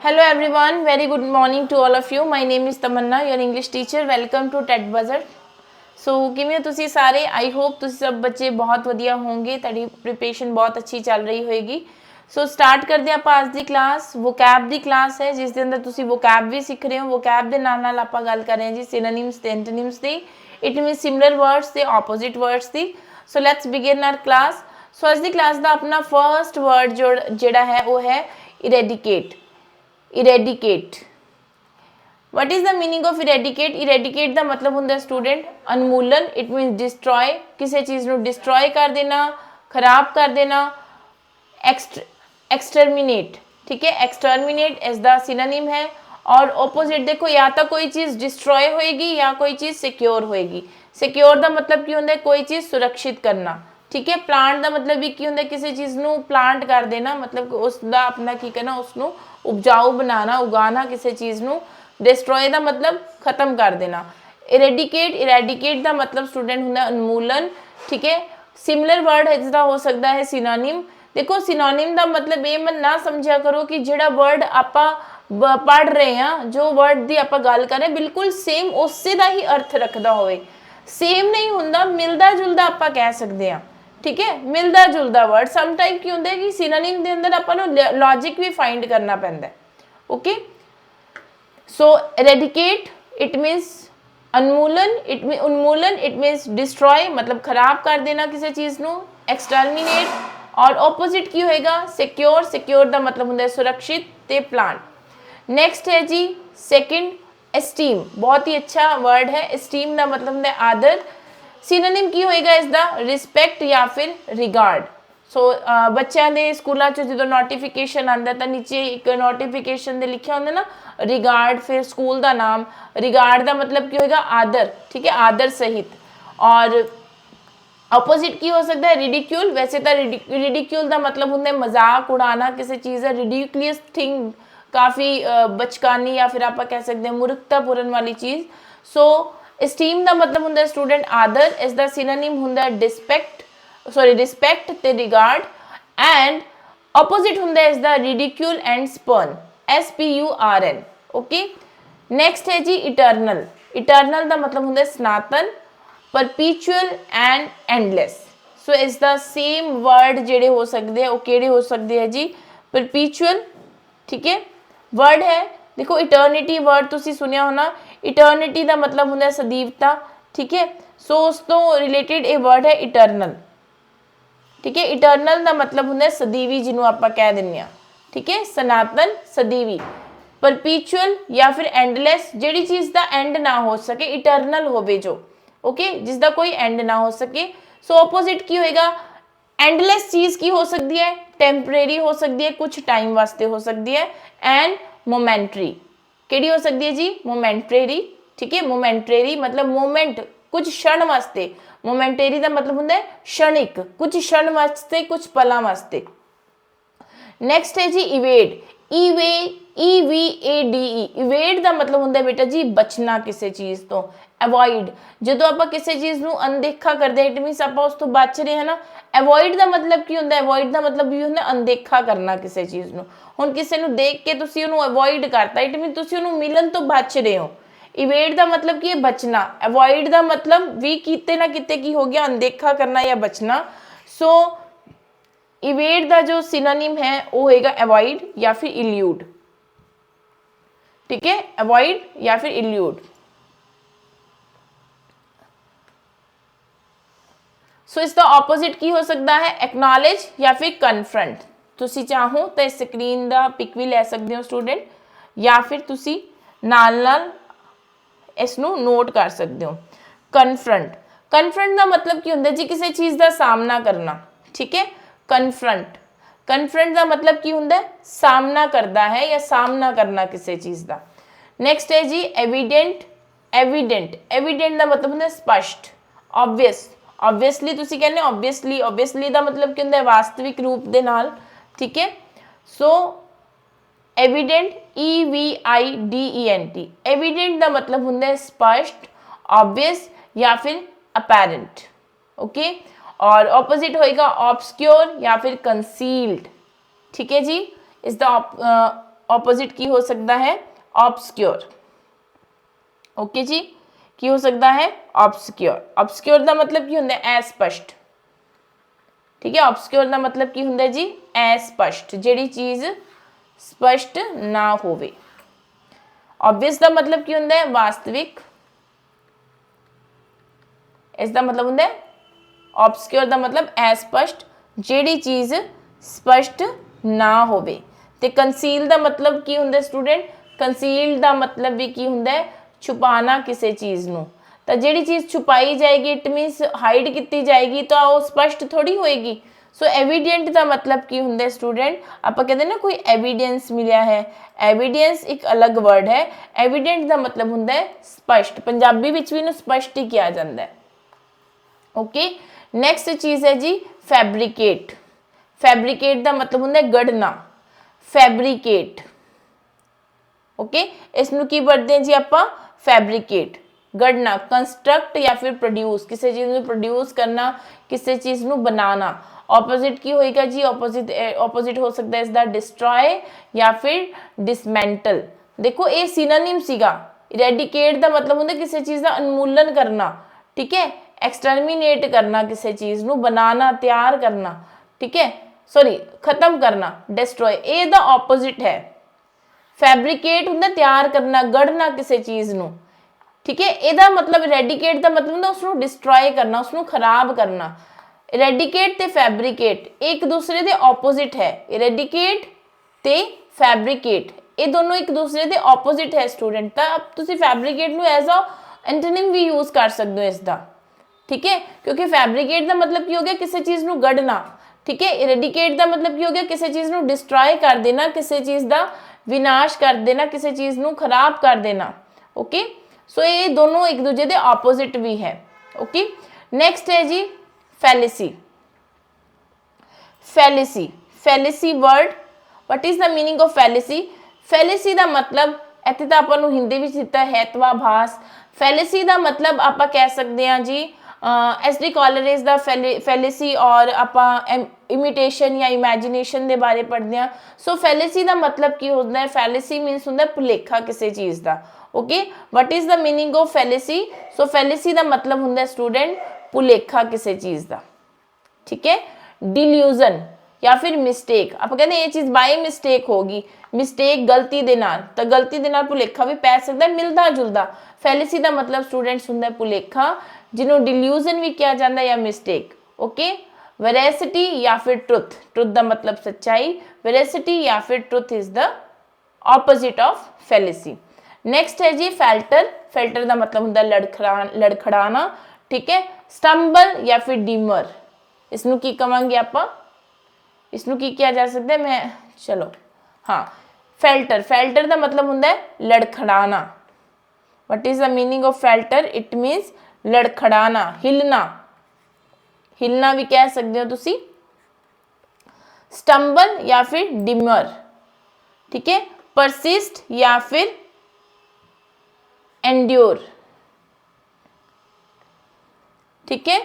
Hello everyone, very good morning to all of you. My name is Tamanna, your English teacher. Welcome to TED Buzzer. ਸੋ ਕਿਵੇਂ ਹੋ ਤੁਸੀਂ ਸਾਰੇ? I hope ਤੁਸੀਂ ਸਭ ਬੱਚੇ ਬਹੁਤ ਵਧੀਆ ਹੋਵੋਗੇ, ਤੁਹਾਡੀ ਪ੍ਰੀਪਰੇਸ਼ਨ ਬਹੁਤ ਅੱਛੀ ਚੱਲ ਰਹੀ ਹੋਏਗੀ। ਸੋ ਸਟਾਰਟ ਕਰਦੇ ਆਪਾਂ ਅੱਜ ਦੀ ਕਲਾਸ। ਵੋਕੈਬ ਦੀ ਕਲਾਸ ਹੈ ਜਿਸ ਦੇ ਅੰਦਰ ਤੁਸੀਂ ਵੋਕੈਬ ਵੀ ਸਿੱਖ ਰਹੇ ਹੋ। ਵੋਕੈਬ ਦੇ ਨਾਲ ਨਾਲ ਆਪਾਂ ਗੱਲ ਕਰ ਰਹੇ ਹਾਂ ਜੀ ਸਿਨੋਨਿਮਸ ਤੇ ਐਂਟੋਨਿਮਸ ਦੀ। ਇਟ ਮੀਨਸ ਸਿਮਿਲਰ ਵਰਡਸ ਤੇ ਆਪੋਜ਼ਿਟ ਵਰਡਸ ਦੀ। So let's begin our class. So ਅੱਜ ਦੀ ਕਲਾਸ ਦਾ ਆਪਣਾ ਫਰਸਟ ਵਰਡ ਜਿਹੜਾ ਹੈ ਉਹ ਹੈ eradicate. Eradicate. What is the meaning of eradicate? Eradicate का मतलब होंगे स्टूडेंट अनमूलन। इट मीनस डिस्ट्रॉय, किसी चीज़ को डिस्ट्रॉय कर देना, खराब कर देना। एक्सटर्मिनेट, ठीक है, एक्सटर्मिनेट इसका सिनोनिम है। और ओपोजिट देखो, या तो कोई चीज़ डिस्ट्रॉय होएगी या कोई चीज़ सिक्योर होएगी। सिक्योर का मतलब की होंगे कोई चीज़ सुरक्षित करना, ठीक है। प्लांट का मतलब भी की होंगे किसी चीज़ को प्लांट कर देना, मतलब उसका अपना की करना, उसको उपजाऊ बनाना, उगाना किसी चीज़ को। डिस्ट्रॉय का मतलब खत्म कर देना। इरेडिकेट, इरेडिकेट का मतलब स्टूडेंट होंगे उन्मूलन, ठीक है। सिमिलर वर्ड इसका हो सकता है सिनोनिम। देखो सिनोनिम का मतलब ये मत ना समझा करो कि जोड़ा वर्ड आप पढ़ रहे हैं, जो वर्ड की आप गल कर रहे हैं बिल्कुल सेम उसे का ही अर्थ रखता हो। सेम नहीं होंगे, मिलता जुलता आप कह सकते हैं, ठीक है। मिलता जुलता वर्ड समटाइम की होंगे कि सिनोनिम के अंदर आपको लॉजिक भी फाइंड करना पैंदा है। ओके, सो इरेडिकेट इट मीनस उन्मूलन, उन्मूलन इट मीनस डिस्ट्रॉय मतलब खराब कर देना किसी चीज़ को। एक्सटर्मिनेट और ओपोजिट की होएगा सिक्योर। सिक्योर का मतलब होंगे सुरक्षित ते प्लांट। नेक्स्ट है जी सेकंड एस्टीम। बहुत ही अच्छा वर्ड है। एस्टीम का मतलब होंगे आदर। सिनोनिम की होएगा इसका रिस्पैक्ट या फिर रिगार्ड। सो बच्चों के स्कूलों जो नोटिफिकेशन आता तो नीचे एक नोटिफिकेशन दे लिखा होंगे ना रिगार्ड, फिर स्कूल का नाम। रिगार्ड का मतलब की होएगा आदर, ठीक है, आदर सहित। और अपोजिट की हो सकता है रिडिक्यूल। वैसे तो रिडिक्यूल का मतलब होंगे मजाक उड़ाना किसी चीज़ है। रिडिक्यूलियस थिंग, काफ़ी बचकानी या फिर आप कह सकते हैं मूर्खतापूर्ण वाली चीज़। सो एस्टीम का मतलब होंगे स्टूडेंट आदर। इसका सिनोनिम होंगे डिस्पैक्ट, सॉरी रिस्पैक्ट ते रिगार्ड। एंड अपोजिट होंगे इसका ridicule and spurn, SPURN। Okay, next है जी इटरनल। इटरनल का मतलब होंगे सनातन, परपीचुअल एंड एंडलेस। सो इसका सेम वर्ड जेडे हो सकते हैं वो केड़े हो सकते हैं जी? परपीचुअल, ठीक है, वर्ड है। देखो इटर्निटी वर्ड तुसी सुनिया होना। इटर्निटी का मतलब होंगे सदीवता, ठीक है। सो उस तो रिलेटेड ये वर्ड है इटरनल, ठीक है। इटरनल का मतलब होंगे सदीवी, जिन्होंने आप कह दें, ठीक है, सनातन सदीवी। परपीचुअल या फिर एंडलेस, जिहड़ी चीज़ का एंड ना हो सके, इटरनल होवे जो, ओके, जिसका कोई एंड ना हो सके। सो ऑपोजिट की होएगा एंडलेस चीज़ की हो सकती है, टेम्परेरी हो सकती है, कुछ टाइम वास्ते हो सकती है। एंड मोमेंटरी, केड़ी हो सकती है जी? मोमेंटरी, ठीक है। मोमेंटरी मतलब मोमेंट, कुछ क्षण वास्ते। मोमेंटरी का मतलब होंगे क्षणिक, कुछ क्षण वास्ते, कुछ पलों वास्ते। नेक्स्ट है जी इवेड। EVADE, इवेड का मतलब होंगे बेटा जी बचना किसी चीज़ तो। अवॉइड, जो आप किसी चीज़ को अनदेखा करते हैं, इट मीनस आप उस तो बच रहे हैं ना। अवॉइड का मतलब की होंगे? अवॉइड का मतलब भी होंगे अनदेखा करना किसी चीज़ को। हुण किसी को देख के तुसीं उहनूं अवॉइड करता, इट मीन तुसीं उहनूं मिलन तो बच रहे हो। इवेड का मतलब की बचना। अवॉइड का मतलब भी किते ना किते की हो गया अनदेखा करना या बचना। सो इवेड का जो सिनोनिम है वो होएगा अवॉइड या फिर इल्यूड, ठीक है, अवॉइड या फिर इल्यूड। सो इसका ऑपोजिट की हो सकता है एक्नॉलेज या फिर कन्फ्रंट। तुसी चाहो तो स्क्रीन का पिक भी ले सकते हो स्टूडेंट, या फिर तुसी नाल नाल इसनू नोट कर सकते हो। कन्फ्रंट, कन्फ्रंट का मतलब की होंगे जी किसी चीज़ का सामना करना, ठीक है। कन्फ्रंट, कन्फ्रंट का मतलब की होंगे सामना करता है या सामना करना किसी चीज़ का। नेक्स्ट है जी एविडेंट। एविडेंट, एविडेंट का मतलब होंगे स्पष्ट, ऑब्वियस। ऑब्वियसली तुसी कहने ऑब्वियसली, ऑब्वियसली का मतलब की होंगे वास्तविक रूप दे नाल, ठीक है। So evident, EVIDENT। एविडेंट का मतलब होंगे स्पष्ट, ऑब्वियस या फिर अपैरेंट, ओके। और ऑपोजिट होएगा ऑब्सक्योर या फिर कंसील्ड, ठीक है जी। इसका ऑपोजिट की हो सकता है ऑब्सक्योर। ओके जी, की हो सकता है ऑब्सक्योर। ऑब्सक्योर ਦਾ मतलब ਕੀ ਹੁੰਦਾ ਹੈ अस्पष्ट। ठीक है, ऑब्सक्योर ਦਾ मतलब ਕੀ ਹੁੰਦਾ ਜੀ अस्पष्ट, ਜਿਹੜੀ ਚੀਜ਼ स्पष्ट ना ਹੋਵੇ। ऑब्वियस ਦਾ मतलब ਕੀ ਹੁੰਦਾ ਹੈ वास्तविक। ਇਸ ਦਾ मतलब ਹੁੰਦਾ ਹੈ ऑब्सक्योर ਦਾ मतलब अस्पष्ट, ਜਿਹੜੀ ਚੀਜ਼ स्पष्ट ना ਹੋਵੇ। ਤੇ ਕੰਸੀਲ ਦਾ मतलब ਕੀ ਹੁੰਦਾ ਸਟੂਡੈਂਟ, ਕੰਸੀਲ ਦਾ मतलब ਵੀ ਕੀ ਹੁੰਦਾ ਹੈ छुपाना किसी चीज़ ਨੂੰ। ਤਾਂ ਜਿਹੜੀ ਚੀਜ਼ छुपाई जाएगी इट मीनस हाइड की जाएगी तो वो स्पष्ट थोड़ी होएगी। सो एविडेंट का मतलब की होंगे स्टूडेंट, आप कहते ना कोई एविडेंस मिलया है, एविडेंस एक अलग वर्ड है। एविडेंट का मतलब होंगे स्पष्ट, पंजाबी विच भी स्पष्ट ही किया जाता है। ओके, नैक्सट चीज़ है जी फैब्रिकेट। फैब्रिकेट का मतलब होंगे गढ़ना, फैब्रिकेट। ओके, इसनू की पढ़ते हैं जी आप फैब्रिकेट, गढ़ना, कंस्ट्रक्ट या फिर प्रोड्यूस, किसी चीज़ को प्रोड्यूस करना, किसी चीज़ को बनाना। ऑपोजिट की होएगा जी ऑपोजिट हो सकता है इसका डिस्ट्रॉय या फिर डिसमेंटल। देखो ये सिनोनिम सीगा। इरेडिकेट का मतलब होंगे किसी चीज़ का उन्मूलन करना, ठीक है, एक्सटरमीनेट करना, किसी चीज़ को बनाना, तैयार करना, ठीक है, सॉरी खत्म करना, डिस्ट्रॉय, ये दा ऑपोजिट है। फैब्रिकेट होंगे तैयार करना, गढ़ना किसी चीज़ को, ठीक है। ਇਹਦਾ मतलब इरेडिकेट का मतलब होंगे उसको डिस्ट्रॉय करना, उसको खराब करना। इरेडिकेट ते फैब्रिकेट एक दूसरे के ऑपोजिट है। इरेडिकेट ते फैब्रिकेट ये दोनों एक दूसरे के ऑपोजिट है स्टूडेंट। तो अब तुम फैब्रिकेट को एज अ एंटोनिम भी यूज़ कर सकते हो इसका, ठीक है, क्योंकि फैब्रिकेट का मतलब की हो गया किसी चीज़ को गढ़ना, ठीक है। इरेडिकेट का मतलब की हो गया किसी चीज़ को डिस्ट्रॉय कर देना, किसी चीज़ का विनाश कर देना, किसी चीज़ को खराब कर देना। ओके, सो ये दोनों एक दूसरे के ऑपोजिट भी है। ओके, नैक्सट है जी fallacy. Fallacy, fallacy word, what is the meaning of fallacy. Fallacy का मतलब इतने तो आपको हिंदी में दिता हेतवाभास। फैलेसी का मतलब आप कह सकते हैं जी एस डी कॉलरेज का फैलेसी, और आप इमिटेशन या इमैजिनेशन के बारे पढ़ते हैं। सो फैलेसी का मतलब की होता है, फैलेसी मीनस होंगे भुलेखा किसी चीज़ का। Okay, what is the meaning of fallacy. So fallacy का मतलब होंगे स्टूडेंट भुलेखा किसी चीज़ का, ठीक है। डिल्यूजन या फिर मिसटेक, आप कहते हैं ये चीज़ बाय मिसटेक होगी, मिसटेक गलती दे नाल, तो गलती दे नाल भुलेखा भी पै सकता है, मिलता जुलता। फैलेसी का मतलब स्टूडेंट्स होंगे भुलेखा, जिन्होंने डिल्यूजन भी किया जाता है या मिसटेक। ओके, वेरेसिटी या फिर ट्रुथ, ट्रुथ का मतलब सच्चाई, वेरेसिटी या फिर truth is the opposite of fallacy. Next है जी फैल्टर। फैल्टर का मतलब होंगे लड़खड़ाना, ठीक है। स्टंबल या फिर डीमर, इसनू की कहांगे आप, इसनू की किया जा सकता है, मैं चलो हाँ फैल्टर। फैल्टर का मतलब होंगे लड़खड़ाना। What is the meaning of falter, it means लड़खड़ाना, हिलना, हिलना भी कह सकते हो तुसी। स्टंबल या फिर डिमर, ठीक है। परसिस्ट या फिर एंड्योर, ठीक है।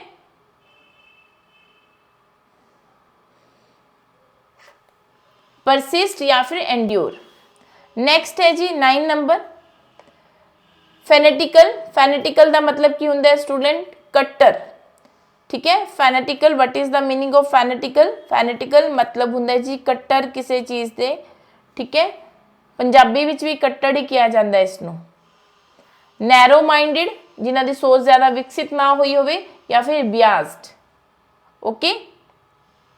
परसिस्ट या फिर एंड्योर। नेक्स्ट है जी 9 नंबर फेनेटिकल। फेनेटिकल का मतलब की होंगे स्टूडेंट कट्टर, ठीक है। Fanatical, what is the meaning of fanatical. Fanatical मतलब होंगे जी कट्टर किसी चीज़ से, ठीक है। पंजाबी विच भी कट्टर ही किया जाता है इसनों। नैरो माइंडेड, जिन्हों की सोच ज़्यादा विकसित ना हुई होवे, या फिर बियास्ड। ओके,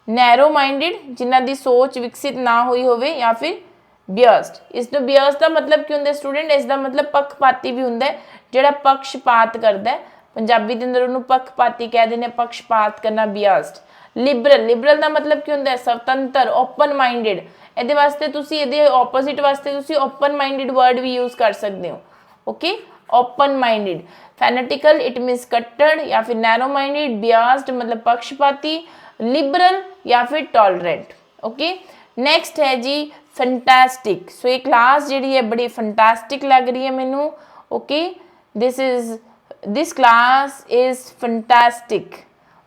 नैरो माइंडेड जिन्हों की सोच विकसित ना हुई होवे, या फिर बियस्ड। इसमें बियस्ड का मतलब की होंगे स्टूडेंट, इसका मतलब पक्षपाती भी होंगे, जोड़ा पक्षपात करता है। पंजाबी के अंदर उन्होंने पक्षपाती कह देने, पक्षपात करना बियस्ड। लिबरल, लिबरल का मतलब की होंगे स्वतंत्र, ओपन माइंडेड। ये वास्ते तुसी ये ऑपोजिट वास्ते तुसी ओपन माइंडेड वर्ड भी यूज़ कर सकते हो। Okay, open minded. Fanatical it means कट्टर या फिर नैरो माइंडेड। बियस्ड मतलब पक्षपाती। लिबरल या फिर टॉलरेंट। ओके, नैक्सट है जी फंटास्टिक। सो ये क्लास जी है बड़ी फंटास्टिक लग रही है मैनू। Okay, this class is fantastic.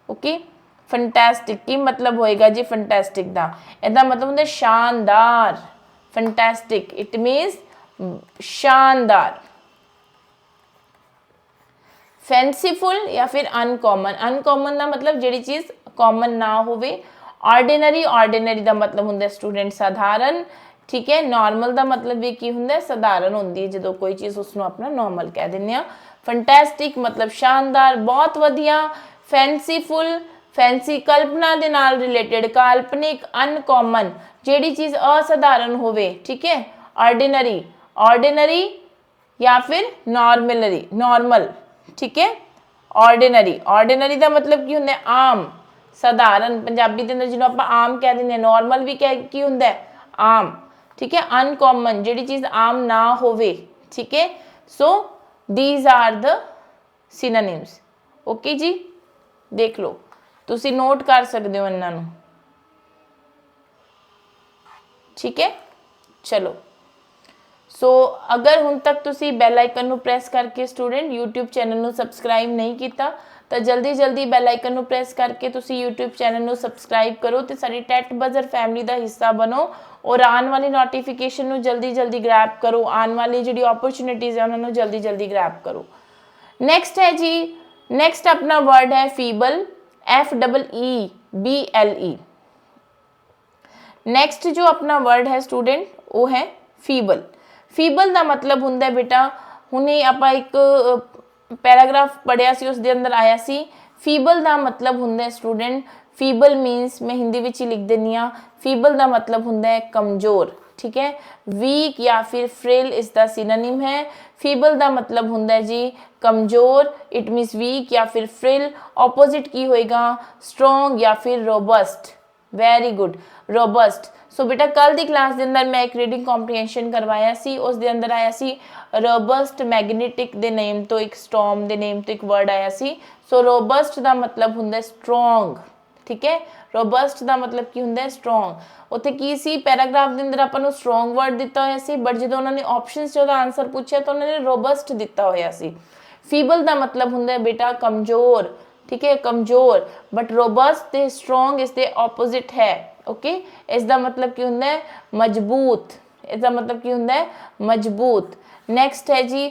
Okay, fantastic की मतलब होएगा जी फंटास्टिक का, इसका मतलब होंगे शानदार, फंटैस्टिक इट मीन्स शानदार। फैंसीफुल या फिर अनकॉमन, अनकॉमन का मतलब जिहड़ी चीज़ कॉमन ना होवे। ऑर्डिनरी, ऑर्डिनरी का मतलब हुंदा स्टूडेंट साधारण, ठीक है। नॉर्मल का मतलब भी की हुंदा साधारण होंदी है जो कोई चीज़ उसनों अपना नॉर्मल कह दिंदे आ। फंटैस्टिक मतलब शानदार, बहुत वधिया। फैंसीफुल, फैंसी कल्पना दे नाल रिलेटेड, काल्पनिक। अनकॉमन जिहड़ी चीज़ असाधारण होवे, ठीक है। ऑर्डिनरी, ऑर्डिनरी या फिर नॉर्मलरी, नॉर्मल, ठीक है। ऑर्डिनरी, ऑर्डिनरी का मतलब की हुंदा आम, साधारण। पंजाबी के अंदर जिन्हों आप आम कह देंगे, नॉर्मल भी कह की हुंदा आम, ठीक है। अनकॉमन जिहड़ी चीज़ आम ना होवे, ठीक है। So these are the synonyms. Okay जी, देख लो, तुसी नोट कर सकते हो इन्हां नूं, ठीक है। चलो, सो अगर हुण तक तुसी बैल आइकन नूं प्रेस करके स्टूडेंट यूट्यूब चैनल नूं सबसक्राइब नहीं किया तो जल्दी जल्दी बैल आइकन नूं प्रेस करके तुसी यूट्यूब चैनल नूं सबसक्राइब करो तो साडी टैट बजर फैमिली का हिस्सा बनो और आने वाली नोटिफिकेशन नूं जल्दी जल्दी ग्रैब करो, आने वाली जिहड़ी अपॉर्चुनिटीज़ है उन्होंने जल्दी जल्दी ग्रैब करो। नेक्स्ट है जी, नेक्स्ट अपना वर्ड है फीबल, FEEBLE। नेक्स्ट जो अपना वर्ड है स्टूडेंट वो है फीबल। फीबल का मतलब हुंदा बेटा, हुणे आपां एक पैराग्राफ पढ़िया सी, उस दे अंदर आया सी फीबल का मतलब हुंदा स्टूडेंट, फीबल मीनस मैं हिंदी विच ही लिख देनी आ, फीबल का मतलब हुंदा है कमज़ोर, ठीक है। वीक या फिर फ्रेल इसका सिनोनिम है। फीबल का मतलब हुंदा है जी कमज़ोर, इट मीन्स वीक या फिर फ्रेल। ऑपोजिट की होएगा स्ट्रोंग या फिर robust. Very good, robust. So बेटा कल की क्लास के अंदर मैं एक रीडिंग कॉम्प्रीहेंशन करवाया सी, उस दे अंदर आया सी रोबस्ट, मैग्नेटिक दे नेम तो एक स्टॉर्म दे नेम तो एक वर्ड आया सी। सो रोबस्ट का मतलब हुंदा स्ट्रोंग, ठीक है। रोबस्ट का मतलब की हुंदा स्ट्रोंग। उत्थे की सी पैराग्राफ के अंदर आपां नूं स्ट्रोंग वर्ड दिता होया सी, बट जो उन्होंने ऑप्शनस जो आंसर पूछा तो उन्होंने रोबस्ट दिता होया सी। फीबल का मतलब हुंदा बेटा कमज़ोर, ठीक है, कमज़ोर। बट रोबस्ट ते स्ट्रोंग इसके ऑपोजिट है। ओके, इसका मतलब की हुंदा है मजबूत, इसका मतलब की हुंदा है मजबूत। नेक्स्ट है जी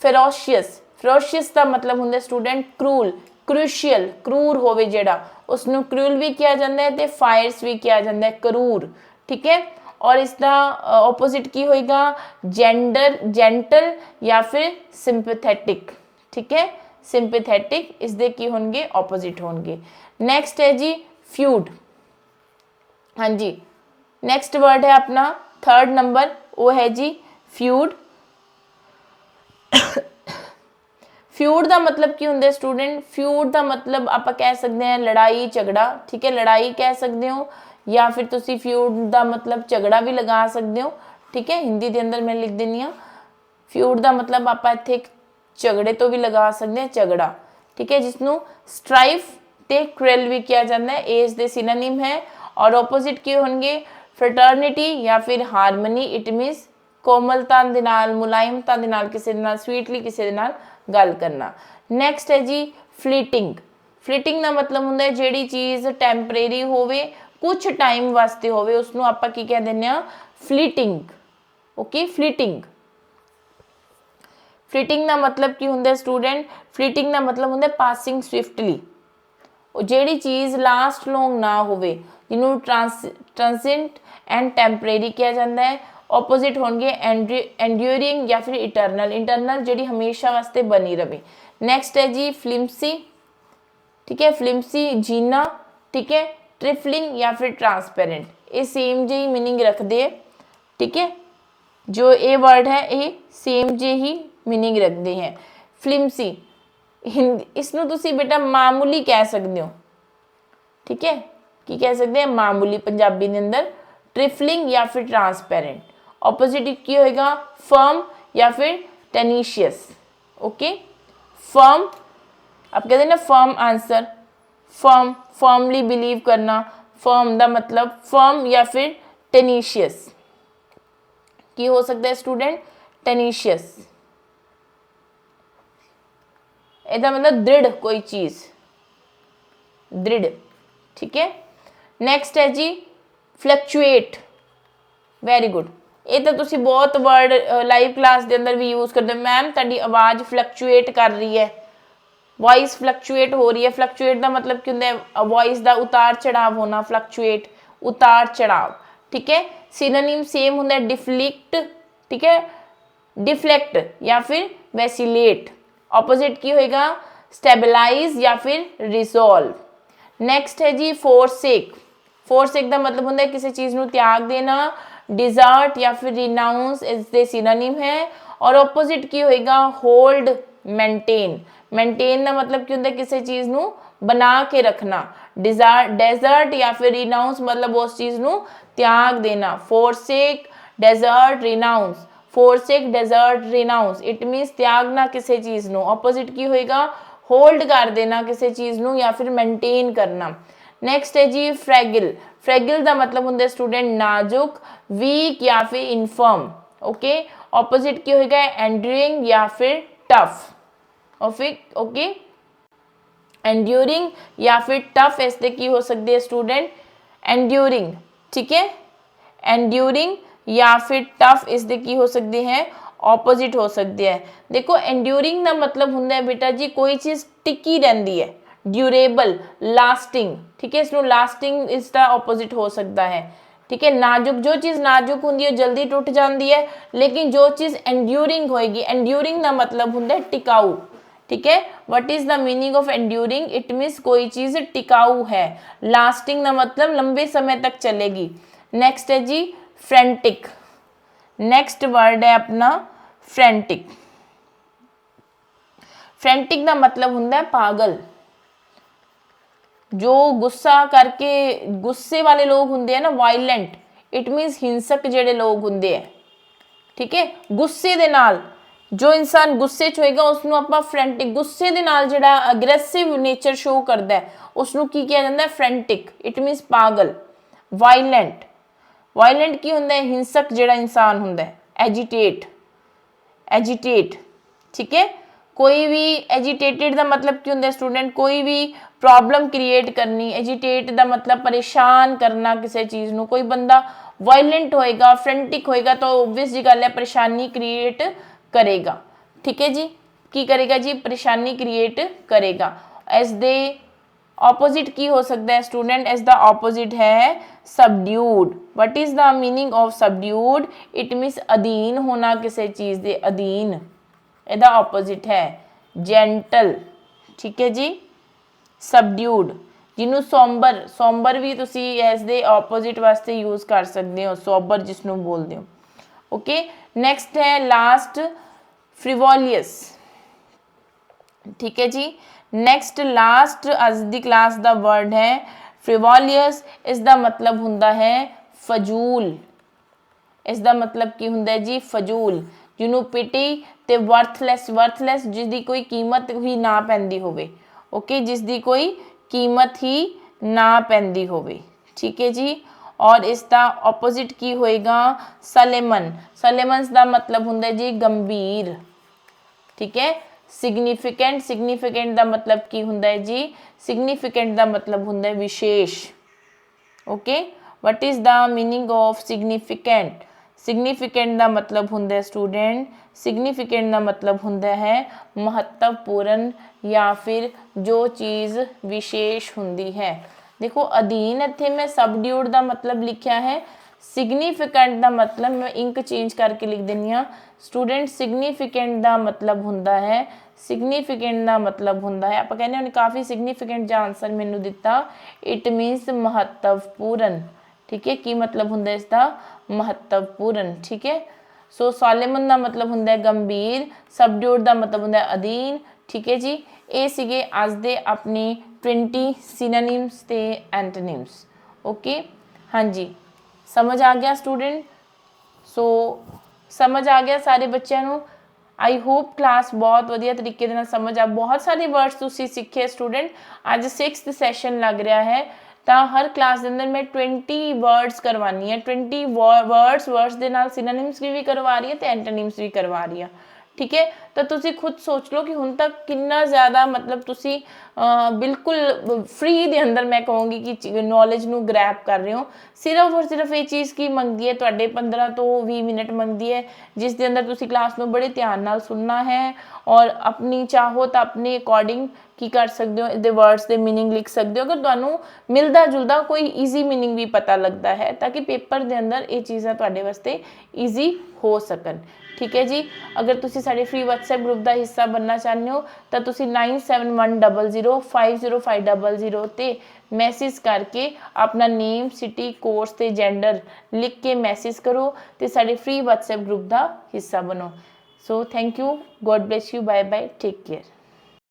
फेरोशियस। फेरोशियस का मतलब हुंदा स्टूडेंट क्रूल, क्रूशियल, क्रूर होवे जेड़ा उसनूं क्रूल भी किया जाता है तो फायर्स भी किया जाता है, क्रूर, ठीक है। और इसका ऑपोजिट की होएगा जेंडर, जेंटल या फिर सिंपैथेटिक, ठीक है। सिंपैथेटिक इसके की होंगे ऑपोजिट होंगे। नेक्स्ट है जी फ्यूड। हाँ जी, नेक्स्ट वर्ड है अपना थर्ड नंबर, वो है जी फ्यूड। फ्यूड का मतलब की होंगे स्टूडेंट, फ्यूड का मतलब आप कह सकते हैं लड़ाई झगड़ा, ठीक है, लड़ाई कह सकते हो या फिर तुसी फ्यूड का मतलब झगड़ा भी लगा सकते हो, ठीक है। हिंदी के अंदर मैं लिख देनी हाँ, फ्यूड का मतलब आप इत्थे झगड़े तो भी लगा सकते हैं झगड़ा, ठीक है, जिसनों स्ट्राइफ ते क्रेल भी किया जाता है, एज दे सिनोनिम है। और ऑपोजिट की होंगे फ्रेटर्निटी या फिर हारमनी, इट मीन्स कोमलता दे नाल, मुलायमता दे नाल, किसी दे नाल स्वीटली किसी दे नाल गल करना। नेक्स्ट है जी फ्लीटिंग। फ्लीटिंग का मतलब होंगे है जिहड़ी चीज़ टैंपरेरी होवे, कुछ टाइम वास्ते होवे, उसनों आपां की कह दिंदे आ फ्लीटिंग। Okay, fleeting. फ्लीटिंग का मतलब की होंगे स्टूडेंट, फ्लीटिंग का मतलब होंगे पासिंग स्विफ्टली, जिहड़ी चीज़ लास्ट लॉन्ग ना होवे, जिन्होंने ट्रांसेंट एंड टैंपरेरी किया जाता है। ऑपोजिट होंगे एंड्यूरिंग या फिर इटरनल, इंटरनल जिहड़ी हमेशा वास्ते बनी रहे। नेक्स्ट है जी फ्लिम्सी, ठीक है, फ्लिम्सी जीना, ठीक है। ट्रिफलिंग या फिर ट्रांसपेरेंट, ये सेम जी मीनिंग रखते हैं, ठीक है। जो ये वर्ड है ये सेम जे ही मीनिंग रखते हैं। फ्लिम्सी हिंदी इसनों तुसी बेटा मामूली कह सकते हो, ठीक है, की कह सकते हैं मामूली पंजाबी के अंदर। ट्रिफलिंग या फिर ट्रांसपेरेंट, ऑपोजिट की होएगा फर्म या फिर टेनिशियस। ओके, फर्म आप कहते हैं ना firm answer, firm, firmly believe करना, फर्म का मतलब फर्म या फिर टेनिशियस की हो सकता है स्टूडेंट, टेनिशियस, इसका मतलब दृढ़ कोई चीज, दृढ़, ठीक है। नेक्स्ट है जी फ्लक्चुएट। Very good. ਇਹ ਤਾਂ ਤੁਸੀਂ ਬਹੁਤ ਵਰਡ ਲਾਈਵ ਕਲਾਸ ਦੇ ਅੰਦਰ ਵੀ ਯੂਜ਼ ਕਰਦੇ ਹੋ। ਮੈਮ ਤੁਹਾਡੀ ਆਵਾਜ਼ ਫਲਕਚੁਏਟ ਕਰ ਰਹੀ ਹੈ, ਵॉइस ਫਲਕਚੁਏਟ ਹੋ ਰਹੀ ਹੈ। ਫਲਕਚੁਏਟ ਦਾ ਮਤਲਬ ਕੀ ਹੁੰਦਾ ਹੈ? ਵॉइस ਦਾ ਉਤਾਰ ਚੜਾਵ ਹੋਣਾ, ਫਲਕਚੁਏਟ ਉਤਾਰ ਚੜਾਵ, ਠੀਕ ਹੈ। सिनोनिम सेम ਹੁੰਦਾ है डिफ्लिक्ट, ठीक है, डिफ्लेक्ट या फिर वैसिलेट। ऑपोजिट की होएगा स्टेबलाइज या फिर रिजोल्व। नेक्स्ट है जी फोरसेक। फोरसेक का मतलब होता है किसी चीज़ ਨੂੰ त्याग देना। डिजर्ट या फिर रिनाउंस इसके सिनोनिम है। और ऑपोजिट की होएगा होल्ड, मेंटेन। मेंटेन का मतलब की होता है किसी चीज़ ਨੂੰ बना के रखना। डेजर्ट या फिर रिनाउंस मतलब उस चीज़ ਨੂੰ त्याग देना। Forsake, desert, renounce. Forsake, desert, renounce it means त्यागना किसी चीज़ ਨੂੰ। ऑपोजिट की होएगा होल्ड कर देना किसी चीज़ ਨੂੰ या फिर मेंटेन करना। नेक्स्ट है जी फ्रैगिल। फ्रैगिल का मतलब होंगे स्टूडेंट नाजुक, वीक या फिर इनफर्म। ओके, ऑपोजिट की होएगा एंड्यूरिंग या फिर टफ। ओके, एंड्यूरिंग या फिर टफ इससे की हो सकती है स्टूडेंट एंड्यूरिंग, ठीक है। एंड्यूरिंग या फिर टफ इसके की हो सकती है ऑपोजिट हो सकती है। देखो एंड्यूरिंग का मतलब होंगे है बेटा जी कोई चीज़ टिकी रहती है, ड्यूरेबल, लास्टिंग, ठीक है। इसमें लास्टिंग इसका ऑपोजिट हो सकता है, ठीक है। नाजुक, जो चीज़ नाजुक होंगी है जल्दी टुट जाती है, लेकिन जो चीज़ एंड्यूरिंग होएगी, एंड्यूरिंग का मतलब होंगे है टिकाऊ, ठीक है। What is the meaning of enduring? It means कोई चीज़ टिकाऊ है। लास्टिंग का मतलब लंबे समय तक चलेगी। नेक्स्ट है जी फ्रेंटिक। नेक्स्ट वर्ड है अपना फ्रेंटिक। फ्रेंटिक का मतलब होंगे है पागल। जो गुस्सा करके, गुस्से वाले लोग होंगे है ना, वायलेंट, इट मीन्स हिंसक जेडे लोग होंगे है, ठीक है। गुस्से दे नाल जो इंसान गुस्से च होएगा उसनों आपां फ्रेंटिक, गुस्से दे नाल जिहड़ा अग्रैसिव नेचर शो करता है उसनों की कहा जाता है? फ्रेंटिक। इट मीन्स पागल। वायलेंट, वायलेंट की होंदा है? हिंसक जिहड़ा इंसान होंदा है। एजिटेट, एजिटेट, ठीक है। कोई भी एजिटेटेड का मतलब की होंदा स्टूडेंट? कोई भी प्रॉब्लम क्रिएट करनी। एजिटेट का मतलब परेशान करना किसी चीज़ ਨੂੰ। कोई बंदा वायलेंट होएगा, फ्रेंटिक होएगा तो ओबवियस जी गल है परेशानी क्रिएट करेगा, ठीक है जी। की करेगा जी? परेशानी क्रिएट करेगा। एज दे ऑपोजिट की हो सकता है स्टूडेंट? एज द ऑपोजिट है subdued. What is the meaning of subdued? It means अधीन होना किसी चीज़ के अधीन। ਇਹਦਾ ऑपोजिट है जेंटल, ठीक है जी। सबड्यूड जिन्हों सौंबर, सौंबर भी तुसी एज दे ऑपोजिट वास्ते यूज़ कर सकते हो, सोबर जिसनों बोलते हो। ओके, नेक्स्ट है लास्ट फ्रिवोलियस, ठीक है जी। नेक्स्ट लास्ट अज दी क्लास का वर्ड है फ्रिवोलियस। इसका मतलब हुंदा है फजूल। इसका मतलब की हुंदा है जी? फजूल। जिन्हों पिटी ते वर्थलैस, वर्थलैस जिसकी कोई कीमत ही ना पैंदी होवे। ओके, जिसकी कोई कीमत ही ना पैंदी होवे, ठीक है जी। और इसका ऑपोजिट की होएगा? सलेमन। सलेमन का मतलब हुंदा है जी गंभीर, ठीक है। सिग्निफिकेंट, सिग्निफिकेंट का मतलब की हुंदा है जी? सिग्निफिकेंट का मतलब हुंदा है विशेष। Okay, what is the meaning of significant? Significant का मतलब होंगे है स्टूडेंट, सिग्निफिकेंट का मतलब होंगे है महत्वपूर्ण या फिर जो चीज़ विशेष होंगी है। देखो अधीन इत्थे मैं सबड्यूड का मतलब लिखा है, सिग्निफिकेंट का मतलब मैं इंक चेंज करके लिख देनी हाँ स्टूडेंट। सिग्निफिकेंट का मतलब होंदा है, सिग्निफिकेंट का मतलब होंदा है, आप कहने उन्हें काफ़ी सिग्निफिकेंट जो आंसर मैनू दिता। इट मीन्स महत्वपूर्ण, ठीक है। की मतलब होंगे इसका? महत्वपूर्ण, ठीक है। सो सॉलेमन का मतलब होंगे गंभीर, सबड्यूड का मतलब होंगे अधीन, ठीक है जी। ये सीगे अज दे अपने 20 सिनोनिम्स ते एंटोनिम्स। ओके, हाँ जी, समझ आ गया स्टूडेंट? सो समझ आ गया सारे बच्चों को? आई होप क्लास बहुत वधिया तरीके दे नाल समझ आ। बहुत सारे वर्ड्स तुसीं सीखे स्टूडेंट। अज 6th सैशन लग रहा है तो हर क्लास के अंदर मैं 20 वर्ड्स करवानी है। 20 वर्ड्स के नाल सिनोनिम्स भी करवा रही है तो एंटोनिम्स भी करवा रही है, ਠੀਕ ਹੈ। ਤਾਂ ਤੁਸੀਂ ਖੁਦ ਸੋਚ ਲਓ ਕਿ ਹੁਣ ਤੱਕ ਕਿੰਨਾ ਜ਼ਿਆਦਾ ਮਤਲਬ ਤੁਸੀਂ ਬਿਲਕੁਲ ਫ੍ਰੀ ਦੇ ਅੰਦਰ ਮੈਂ ਕਹੂੰਗੀ ਕਿ ਨੌਲੇਜ ਨੂੰ ਗ੍ਰੈਬ ਕਰ ਰਹੇ ਹੋ। ਸਿਰਫ ਔਰ ਸਿਰਫ ਇਹ ਚੀਜ਼ ਕੀ ਮੰਗਦੀ ਹੈ ਤੁਹਾਡੇ 15 ਤੋਂ 20 ਮਿੰਟ ਮੰਗਦੀ ਹੈ, ਜਿਸ ਦੇ ਅੰਦਰ ਤੁਸੀਂ ਕਲਾਸ ਨੂੰ ਬੜੇ ਧਿਆਨ ਨਾਲ ਸੁਣਨਾ ਹੈ ਔਰ ਆਪਣੀ ਚਾਹੋ ਤਾਂ ਆਪਣੇ ਅਕੋਰਡਿੰਗ ਕੀ ਕਰ ਸਕਦੇ ਹੋ, ਇਹਦੇ ਵਰਡਸ ਦੇ ਮੀਨਿੰਗ ਲਿਖ ਸਕਦੇ ਹੋ ਅਗਰ ਤੁਹਾਨੂੰ ਮਿਲਦਾ ਜੁਲਦਾ ਕੋਈ ਈਜ਼ੀ ਮੀਨਿੰਗ ਵੀ ਪਤਾ ਲੱਗਦਾ ਹੈ, ਤਾਂ ਕਿ ਪੇਪਰ ਦੇ ਅੰਦਰ ਇਹ ਚੀਜ਼ਾਂ ਤੁਹਾਡੇ ਵਾਸਤੇ ਈਜ਼ੀ ਹੋ ਸਕਣ। ਠੀਕ ਹੈ ਜੀ। ਅਗਰ ਤੁਸੀਂ ਸਾਡੇ ਫ੍ਰੀ WhatsApp ਗਰੁੱਪ ਦਾ ਹਿੱਸਾ ਬਣਨਾ ਚਾਹੁੰਦੇ ਹੋ ਤਾਂ ਤੁਸੀਂ 9710050500 ਤੇ ਮੈਸੇਜ ਕਰਕੇ ਆਪਣਾ ਨੇਮ, ਸਿਟੀ, ਕੋਰਸ ਤੇ ਜੈਂਡਰ ਲਿਖ ਕੇ ਮੈਸੇਜ ਕਰੋ ਤੇ ਸਾਡੇ ਫ੍ਰੀ WhatsApp ਗਰੁੱਪ ਦਾ ਹਿੱਸਾ ਬਣੋ। So thank you, God bless you, bye bye, take care.